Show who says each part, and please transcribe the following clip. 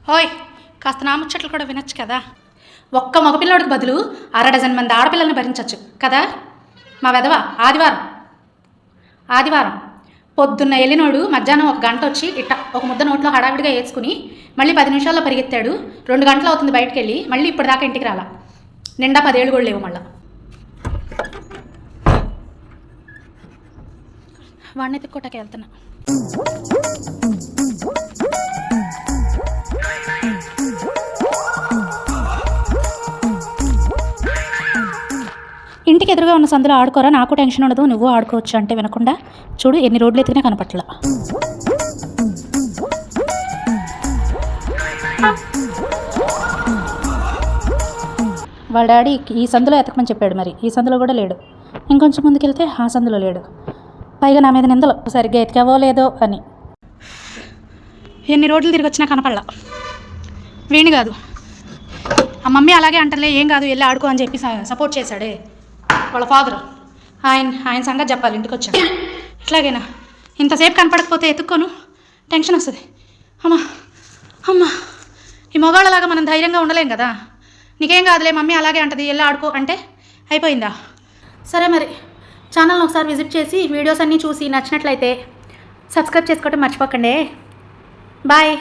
Speaker 1: హోయ్, కాస్త నా ముచ్చట్లు కూడా వినొచ్చు కదా. ఒక్క మగపిల్లోడికి బదులు 6 మంది ఆడపిల్లల్ని భరించవచ్చు కదా. మా వెధవ ఆదివారం పొద్దున్న వెళ్ళినోడు మధ్యాహ్నం 1 గంట వచ్చి ఇట్ట ఒక ముద్ద నోట్లో హడావిడిగా వేసుకుని మళ్ళీ 10 నిమిషాల్లో పరిగెత్తాడు. 2 గంటలు అవుతుంది బయటకు వెళ్ళి, మళ్ళీ ఇప్పటిదాకా ఇంటికి రాలా. నిండా 10 ఏళ్ళు కూడా లేవు. మళ్ళీ వాడిని ఎత్తుక్కోటాకి వెళ్తున్నా. ఇంటికి ఎదురుగా ఉన్న సందులో ఆడుకోరా, నాకు టెన్షన్ ఉండదు, నువ్వు ఆడుకోవచ్చు అంటే వినకుండా చూడు ఎన్ని రోడ్లు ఎత్తినా కనపట్ల. వాళ్ళ డాడీ ఈ సందులో ఎతకమని చెప్పాడు, మరి ఈ సందులో కూడా లేడు. ఇంకొంచెం ముందుకెళ్తే ఆ సందులో లేడు. పైగా నా మీద నిందలు, సరిగ్గా ఎతికావో లేదో అని. ఎన్ని రోడ్లు తిరిగి వచ్చినా కనపడలా. వీణి కాదు, ఆ మమ్మీ అలాగే అంటలే, ఏం కాదు వెళ్ళి ఆడుకో అని చెప్పి సపోర్ట్ చేశాడే వాళ్ళ ఫాదర్. ఆయన సంగతి చెప్పాలి ఇంటికి వచ్చాను. ఇట్లాగేనా ఇంతసేపు కనపడకపోతే ఎత్తుక్కోను, టెన్షన్ వస్తుంది. అమ్మా ఈ మొగాళ్ళలాగా మనం ధైర్యంగా ఉండలేం కదా. నీకేం కాదులే మమ్మీ అలాగే అంటది వెళ్ళి ఆడుకో అంటే అయిపోయిందా. సరే మరి ఛానల్ని ఒకసారి విజిట్ చేసి వీడియోస్ అన్నీ చూసి నచ్చినట్లయితే సబ్స్క్రైబ్ చేసుకోవటం మర్చిపోకండి. బాయ్.